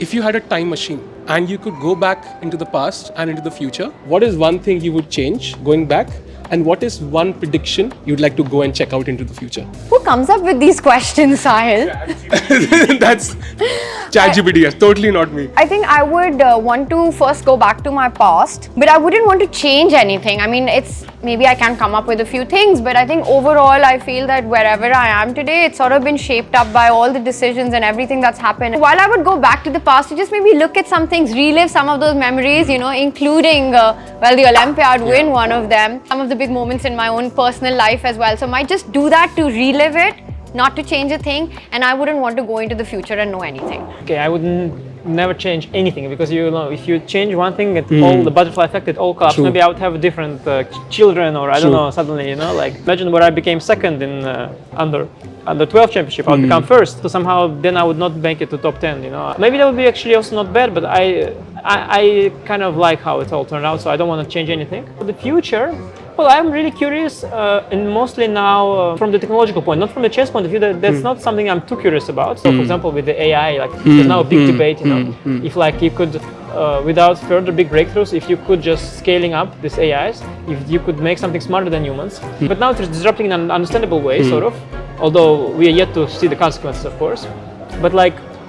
If you had a time machine and you could go back into the past and into the future, what is one thing you would change going back? And what is one prediction you'd like to go and check out into the future? Who comes up with these questions, Sahil? That's ChatGPT, yes, totally not me. I think I would want to first go back to my past, but I wouldn't want to change anything. I mean, maybe I can come up with a few things, but I think overall I feel that wherever I am today, it's sort of been shaped up by all the decisions and everything that's happened. While I would go back to the past to just maybe look at some things, relive some of those memories, including, the Olympiad win, one of them, some of the big moments in my own personal life as well. So I might just do that to relive it, not to change a thing, and I wouldn't want to go into the future and know anything. Okay, I would never change anything, because if you change one thing, all the butterfly effect, it all collapses. Maybe I would have different children, or I don't know, suddenly, like imagine where I became second in under 12 championship, I would become first. So somehow then I would not make it to top 10, Maybe that would be actually also not bad, but I kind of like how it all turned out, so I don't want to change anything. For the future, well, I'm really curious, and mostly now from the technological point, not from the chess point of view. That's not something I'm too curious about. So, for example, with the AI, there's now a big debate, if you could, without further big breakthroughs, if you could just scaling up these AIs, if you could make something smarter than humans. But now it's disrupting in an understandable way, sort of. Although we are yet to see the consequences, of course. But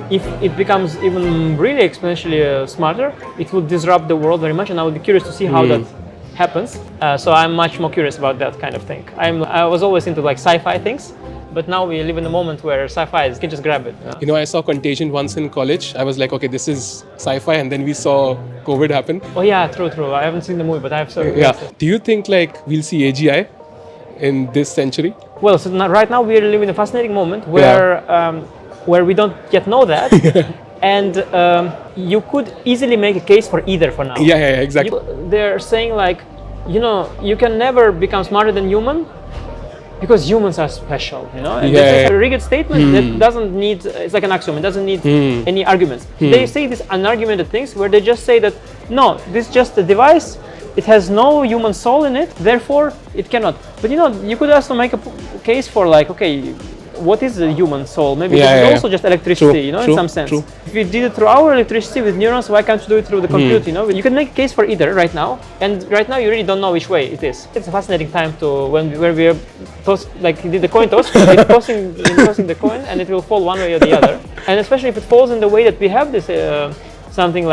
if it becomes even really exponentially smarter, it will disrupt the world very much, and I would be curious to see how that happens. So I'm much more curious about that kind of thing. I was always into sci-fi things, but now we live in a moment where sci-fi you can just grab it. I saw Contagion once in college. I was like, okay, this is sci-fi, and then we saw COVID happen. Oh yeah, true. I haven't seen the movie, but I've saw it. Yeah. Do you think we'll see AGI in this century? Well, so right now we are living in a fascinating moment where we don't yet know that. And you could easily make a case for either for now. Yeah, exactly. They're saying you can never become smarter than human because humans are special, And that's a very good statement that doesn't need, it's like an axiom, it doesn't need any arguments. They say these unargumented things where they just say that, no, this is just a device, it has no human soul in it, therefore it cannot. But you could also make a case for okay, what is the human soul? Maybe it's also just electricity, in some sense. True. If you did it through our electricity with neurons, why can't you do it through the computer? You can make a case for either right now, and right now you really don't know which way it is. It's a fascinating time where we are did the coin toss, it's tossing the coin, and it will fall one way or the other. And especially if it falls in the way that we have this something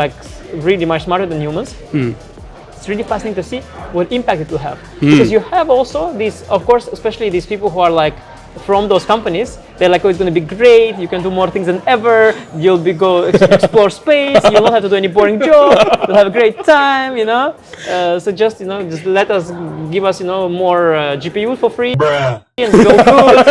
really much smarter than humans. It's really fascinating to see what impact it will have, because you have also these, of course, especially these people who are from those companies, they're oh, it's going to be great, you can do more things than ever, you'll go explore space, you'll not have to do any boring job, you'll have a great time, so just let us, give us, more GPU for free. Bruh. And it's all good.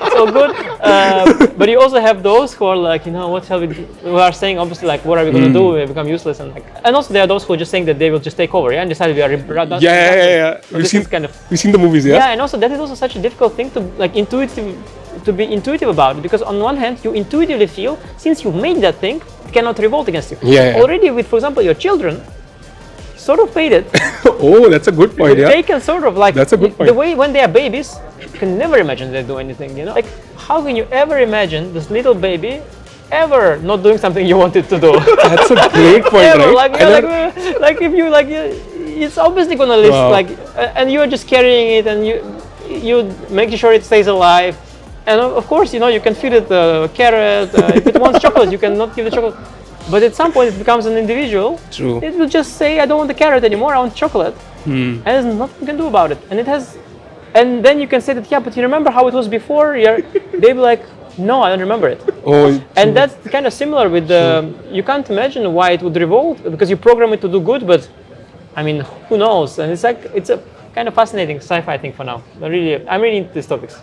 It's all good. But you also have those who are what shall we do? Who are saying obviously what are we going to do? We become useless, and also there are those who are just saying that they will just take over, and decide we are redundant. Yeah. So we've seen the movies, yeah. Yeah, and also that is also such a difficult thing to to be intuitive about it, because on one hand you intuitively feel, since you made that thing, it cannot revolt against you. Already with, for example, your children, sort of made it. Oh, that's a good point. They can sort of that's a good point. The way when they are babies, you can never imagine they do anything. How can you ever imagine this little baby ever not doing something you wanted to do? That's a great point, ever, right? If you it's obviously gonna live and you are just carrying it, and you making sure it stays alive. And of course, you can feed it a carrot. If it wants chocolate, you cannot give the chocolate. But at some point, it becomes an individual. True. It will just say, "I don't want the carrot anymore. I want chocolate," and there's nothing you can do about it. And then you can say that, yeah, but you remember how it was before? They'll be like, no, I don't remember it. Oh, and that's kind of similar with you can't imagine why it would revolt, because you program it to do good, but I mean, who knows? And it's a kind of fascinating sci-fi thing for now. I'm really into these topics.